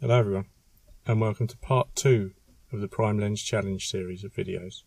Hello everyone, and welcome to part 2 of the Prime Lens Challenge series of videos.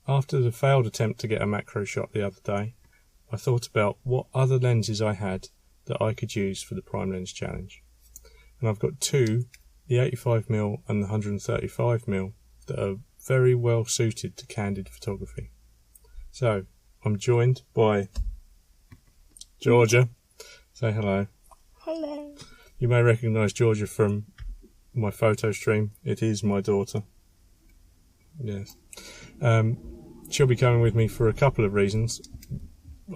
After the failed attempt to get a macro shot the other day, I thought about what other lenses I had that I could use for the Prime Lens Challenge. And I've got two, the 85mm and the 135mm, that are very well suited to candid photography. So, I'm joined by Georgia. Say hello. Hello. You may recognise Georgia from my photo stream. It is my daughter. Yes. She'll be coming with me for a couple of reasons.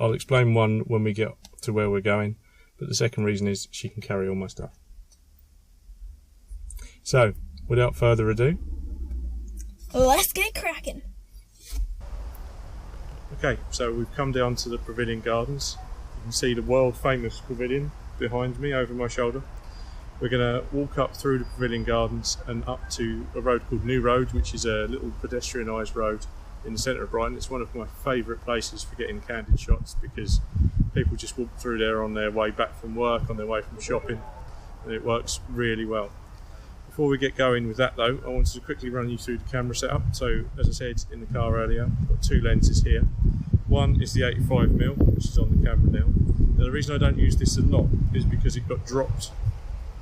I'll explain one when we get to where we're going, but the second reason is she can carry all my stuff. So, without further ado, Let's get cracking. okay, so we've come down to the Pavilion Gardens. You can see the world famous pavilion behind me over my shoulder. We're going to walk up through the Pavilion Gardens and up to a road called New Road, which is a little pedestrianised road in the centre of Brighton. It's one of my favourite places for getting candid shots because people just walk through there on their way back from work, on their way from shopping, and it works really well. Before we get going with that though, I wanted to quickly run you through the camera setup. So as I said in the car earlier, I've got two lenses here. One is the 85mm, which is on the camera now. Now the reason I don't use this a lot is because it got dropped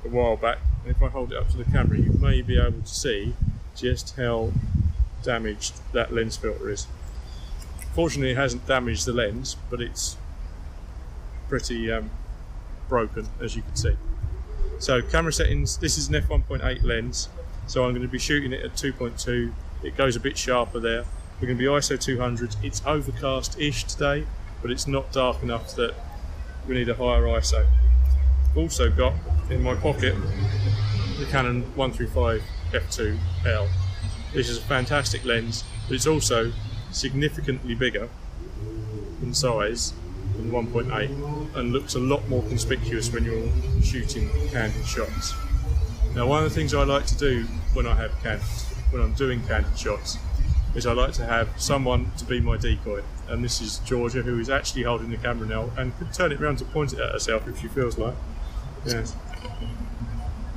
a while back, and if I hold it up to the camera you may be able to see just how damaged that lens filter is. Fortunately it hasn't damaged the lens, but it's pretty broken, as you can see. So camera settings, this is an f1.8 lens, so I'm going to be shooting it at 2.2. It goes a bit sharper there. We're going to be ISO 200. It's overcast-ish today, but it's not dark enough that we need a higher ISO. I've also got in my pocket the Canon 135 f2L. This is a fantastic lens, but it's also significantly bigger in size than 1.8 and looks a lot more conspicuous when you're shooting candid shots. Now one of the things I like to do when I'm doing candid shots is I like to have someone to be my decoy, and this is Georgia, who is actually holding the camera now and could turn it around to point it at herself if she feels like. Yes.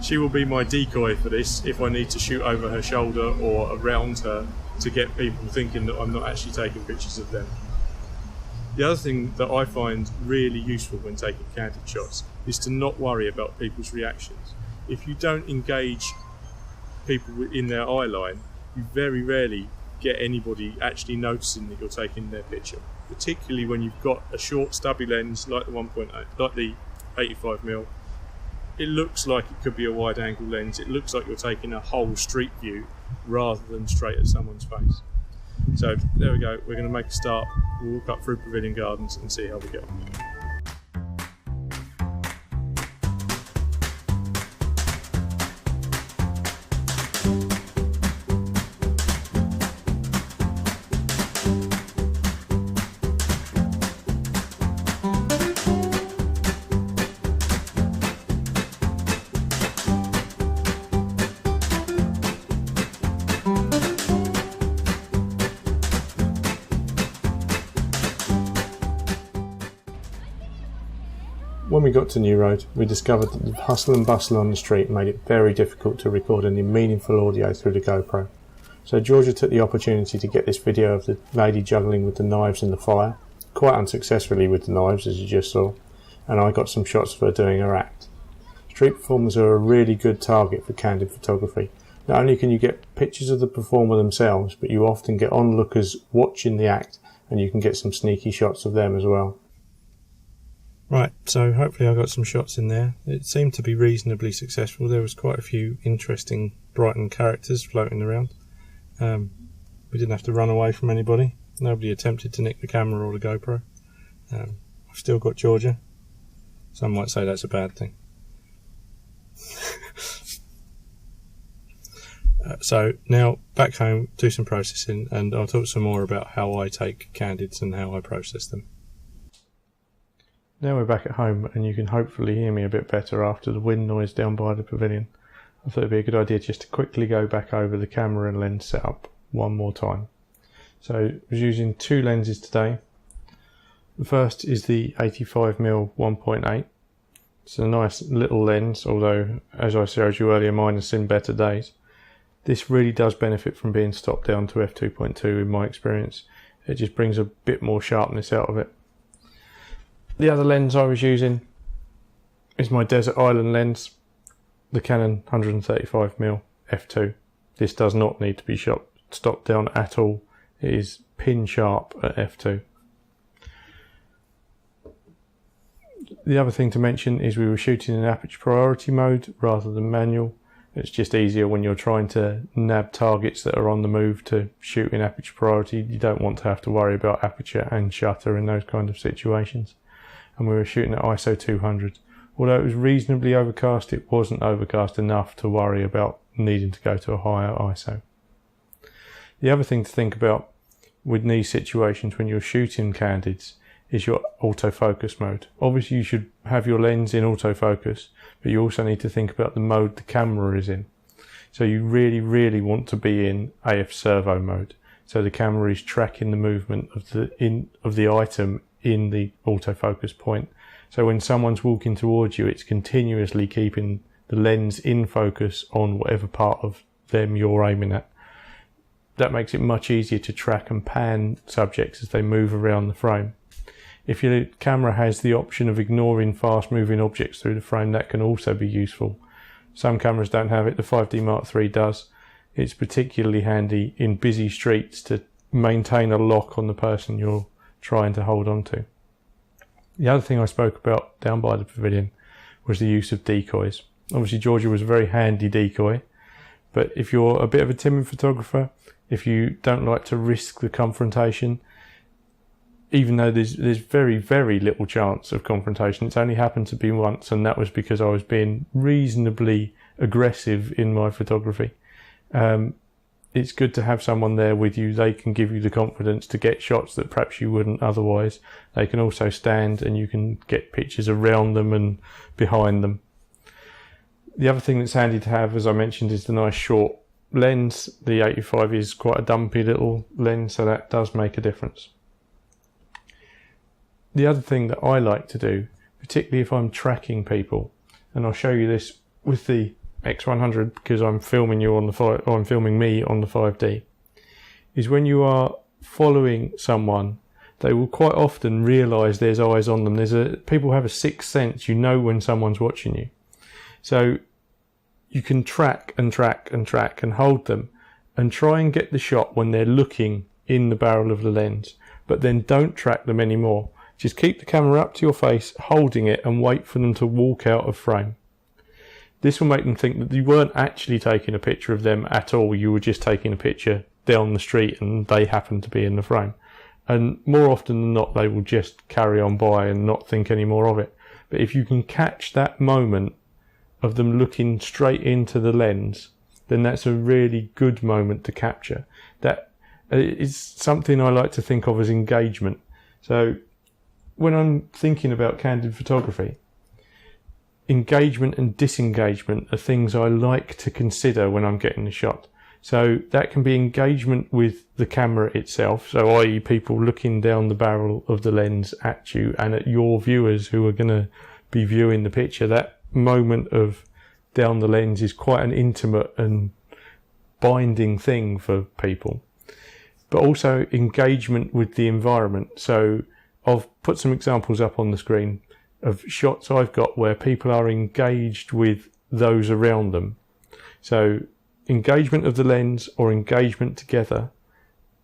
She will be my decoy for this if I need to shoot over her shoulder or around her to get people thinking that I'm not actually taking pictures of them. The other thing that I find really useful when taking candid shots is to not worry about people's reactions. If you don't engage people in their eye line, you very rarely get anybody actually noticing that you're taking their picture, particularly when you've got a short stubby lens like the 1.8, like the 85mm. It looks like it could be a wide angle lens. It looks like you're taking a whole street view rather than straight at someone's face. So there we go, we're going to make a start. We'll walk up through Pavilion Gardens and see how we go. When we got to New Road, we discovered that the hustle and bustle on the street made it very difficult to record any meaningful audio through the GoPro. So Georgia took the opportunity to get this video of the lady juggling with the knives and the fire, quite unsuccessfully with the knives as you just saw, and I got some shots of her doing her act. Street performers are a really good target for candid photography. Not only can you get pictures of the performer themselves, but you often get onlookers watching the act and you can get some sneaky shots of them as well. Right, so hopefully I got some shots in there. It seemed to be reasonably successful. There was quite a few interesting Brighton characters floating around. We didn't have to run away from anybody. Nobody attempted to nick the camera or the GoPro. I've still got Georgia. Some might say that's a bad thing. So now back home, do some processing, and I'll talk some more about how I take candids and how I process them. Now we're back at home and you can hopefully hear me a bit better after the wind noise down by the pavilion. I thought it'd be a good idea just to quickly go back over the camera and lens setup one more time. So I was using two lenses today. The first is the 85mm 1.8 It's a nice little lens, although as I showed you earlier, mine has seen better days. This really does benefit from being stopped down to f2.2 in my experience. It just brings a bit more sharpness out of it. The other lens I was using is my Desert Island lens, the Canon 135mm f2. This does not need to be stopped down at all. It is pin sharp at f2. The other thing to mention is we were shooting in aperture priority mode rather than manual. It's just easier when you're trying to nab targets that are on the move to shoot in aperture priority. You don't want to have to worry about aperture and shutter in those kind of situations. And we were shooting at ISO 200. Although it was reasonably overcast, it wasn't overcast enough to worry about needing to go to a higher ISO. The other thing to think about with these situations when you're shooting candids is your autofocus mode. Obviously you should have your lens in autofocus, but you also need to think about the mode the camera is in. So you really want to be in AF servo mode. So the camera is tracking the movement of the item in the autofocus point. So when someone's walking towards you, it's continuously keeping the lens in focus on whatever part of them you're aiming at. That makes it much easier to track and pan subjects as they move around the frame. If your camera has the option of ignoring fast moving objects through the frame, that can also be useful. Some cameras don't have it, the 5D Mark III does. It's particularly handy in busy streets to maintain a lock on the person you're trying to hold on to. The other thing I spoke about down by the pavilion was the use of decoys. Obviously Georgia was a very handy decoy, but if you're a bit of a timid photographer, if you don't like to risk the confrontation, even though there's very little chance of confrontation, it's only happened to be once, and that was because I was being reasonably aggressive in my photography. It's good to have someone there with you. They can give you the confidence to get shots that perhaps you wouldn't otherwise. They can also stand and you can get pictures around them and behind them. The other thing that's handy to have, as I mentioned, is the nice short lens. The 85 is quite a dumpy little lens, so that does make a difference. The other thing that I like to do, particularly if I'm tracking people, and I'll show you this with the X100 because I'm filming you on the I'm filming me on the 5D, is when you are following someone, they will quite often realise there's eyes on them. People have a sixth sense. You know when someone's watching you, so you can track and hold them and try and get the shot when they're looking in the barrel of the lens, but then don't track them anymore. Just keep the camera up to your face, holding it, and wait for them to walk out of frame. This will make them think that you weren't actually taking a picture of them at all. You were just taking a picture down the street and they happened to be in the frame. And more often than not, they will just carry on by and not think any more of it. But if you can catch that moment of them looking straight into the lens, then that's a really good moment to capture. That is something I like to think of as engagement. So when I'm thinking about candid photography, engagement and disengagement are things I like to consider when I'm getting the shot. So that can be engagement with the camera itself, so i.e. people looking down the barrel of the lens at you and at your viewers who are going to be viewing the picture. That moment of down the lens is quite an intimate and binding thing for people. But also engagement with the environment. So I've put some examples up on the screen of shots I've got where people are engaged with those around them. So engagement of the lens or engagement together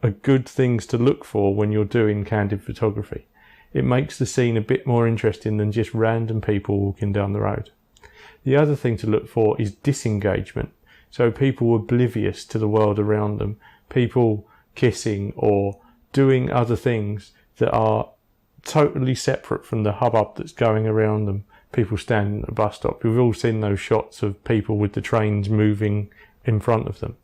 are good things to look for when you're doing candid photography. It makes the scene a bit more interesting than just random people walking down the road. The other thing to look for is disengagement. So people oblivious to the world around them, people kissing or doing other things that are totally separate from the hubbub that's going around them. People standing at a bus stop. We've all seen those shots of people with the trains moving in front of them.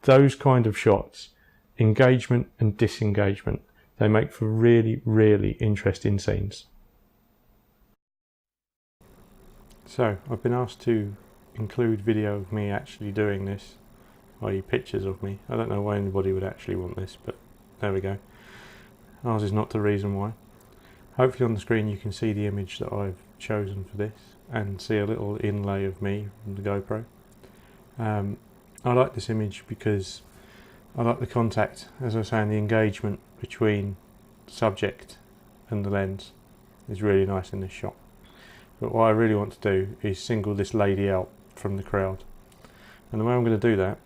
Those kind of shots, engagement and disengagement, they make for really interesting scenes. So I've been asked to include video of me actually doing this, i.e. pictures of me. I don't know why anybody would actually want this, but there we go. Ours is not the reason why. Hopefully on the screen you can see the image that I've chosen for this. and see a little inlay of me from the GoPro. I like this image because I like the contact, as I was saying, the engagement between subject and the lens is really nice in this shot. But what I really want to do is single this lady out from the crowd. And the way I'm going to do that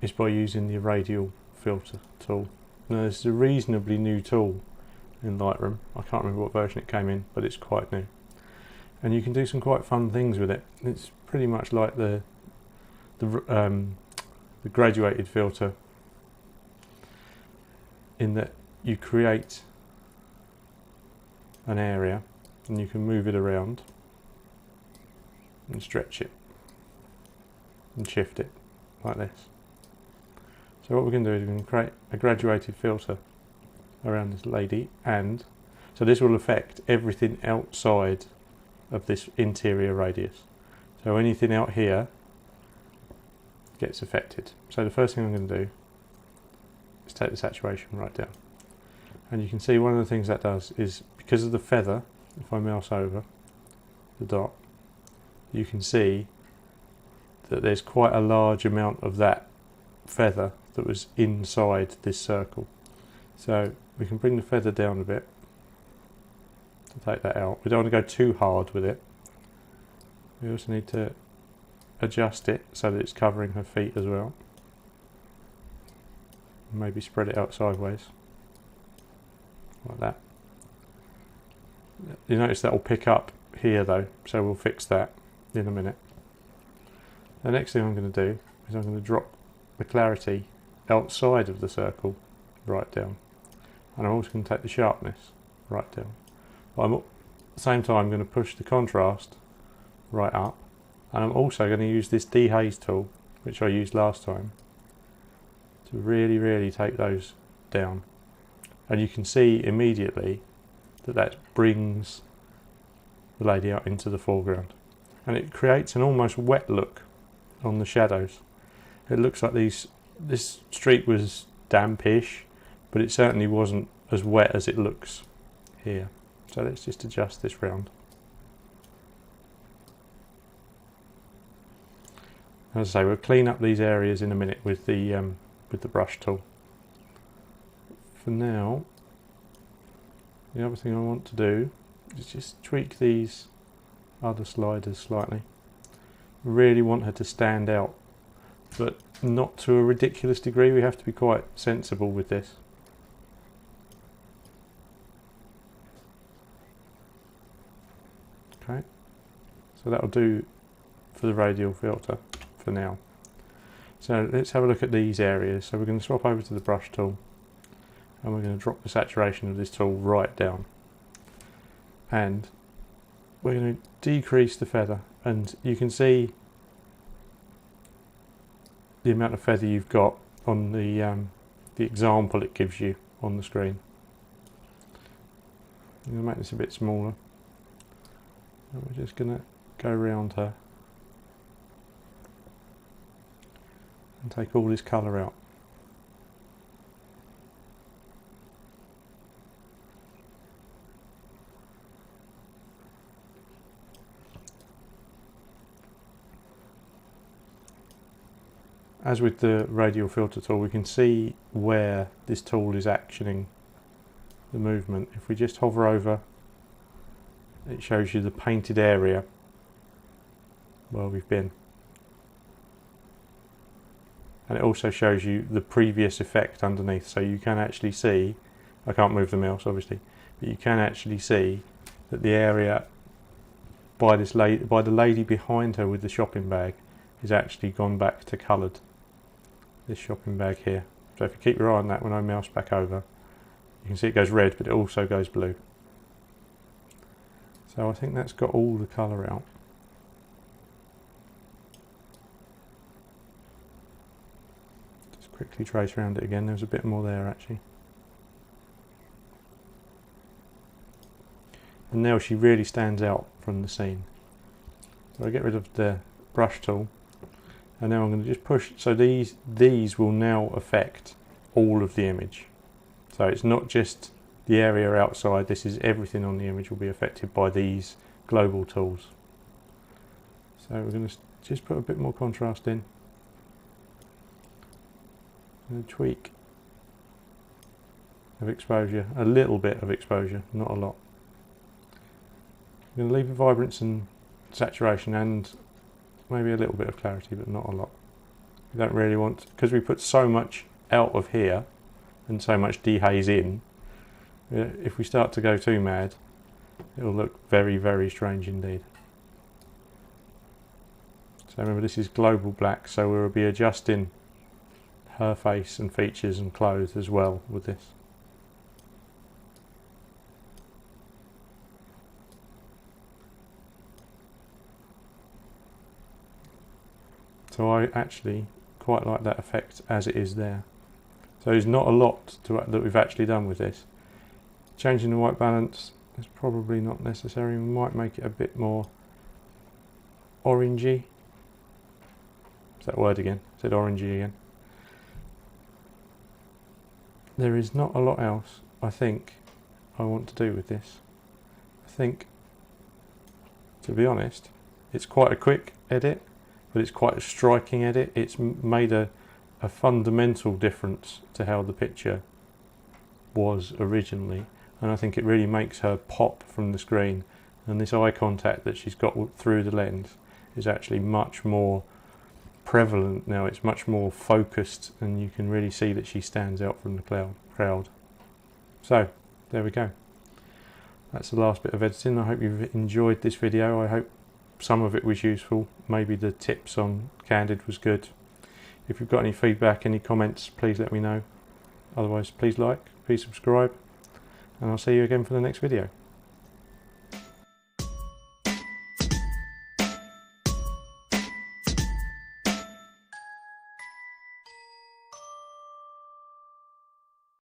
is by using the radial filter tool. Now this is a reasonably new tool in Lightroom. I can't remember what version it came in, but it's quite new. And you can do some quite fun things with it. It's pretty much like the graduated filter, in that you create an area and you can move it around and stretch it and shift it like this. So what we're going to do is we're going to create a graduated filter around this lady, and so this will affect everything outside of this interior radius. So anything out here gets affected. So the first thing I'm going to do is take the saturation right down. And you can see one of the things that does is, because of the feather, if I mouse over the dot, you can see that there's quite a large amount of that feather that was inside this circle. So we can bring the feather down a bit to take that out. We don't want to go too hard with it. We also need to adjust it so that it's covering her feet as well. Maybe spread it out sideways like that. You notice that will pick up here though, so we'll fix that in a minute. The next thing I'm going to do is I'm going to drop the clarity outside of the circle right down, and I'm also going to take the sharpness right down. But at the same time I'm going to push the contrast right up, and I'm also going to use this dehaze tool, which I used last time, to really take those down. And you can see immediately that that brings the lady out into the foreground, and it creates an almost wet look on the shadows. It looks like this street was dampish, but it certainly wasn't as wet as it looks here. So let's just adjust this round. As I say, we'll clean up these areas in a minute with the brush tool. For now, the other thing I want to do is just tweak these other sliders slightly. Really want her to stand out, but not to a ridiculous degree. We have to be quite sensible with this. Okay, so that'll do for the radial filter for now. So let's have a look at these areas. So we're going to swap over to the brush tool, and we're going to drop the saturation of this tool right down, and we're going to decrease the feather, and you can see the amount of feather you've got on the example it gives you on the screen. I'm going to make this a bit smaller, and we're just going to go around her and take all this colour out. As with the radial filter tool, we can see where this tool is actioning the movement. If we just hover over, it shows you the painted area where we've been. And it also shows you the previous effect underneath, so you can actually see, I can't move the mouse obviously, but you can actually see that the area by the lady behind her with the shopping bag is actually gone back to coloured. This shopping bag here. So if you keep your eye on that, when I mouse back over, you can see it goes red, but it also goes blue. So I think that's got all the colour out. Just quickly trace around it again. There's a bit more there actually. And now she really stands out from the scene. So I get rid of the brush tool, and now I'm going to just push. So these will now affect all of the image. So it's not just the area outside, this is everything on the image will be affected by these global tools. So we're going to just put a bit more contrast in. And a tweak of exposure, a little bit of exposure, not a lot. I'm going to leave the vibrance and saturation and maybe a little bit of clarity, but not a lot. We don't really want, because we put so much out of here and so much dehaze in, if we start to go too mad, it'll look very, very strange indeed. So remember, this is global black, so we'll be adjusting her face and features and clothes as well with this. So I actually quite like that effect as it is there. So there's not a lot that we've actually done with this. Changing the white balance is probably not necessary. We might make it a bit more orangey. What's that word again? I said orangey again. There is not a lot else I think I want to do with this. I think, to be honest, it's quite a quick edit, but it's quite a striking edit. It's made a fundamental difference to how the picture was originally, and I think it really makes her pop from the screen, and this eye contact that she's got through the lens is actually much more prevalent now. It's much more focused, and you can really see that she stands out from the crowd. So there we go, that's the last bit of editing. I hope you've enjoyed this video. I hope some of it was useful. Maybe the tips on Candid was good. If you've got any feedback, any comments, please let me know. Otherwise, please like, please subscribe, and I'll see you again for the next video.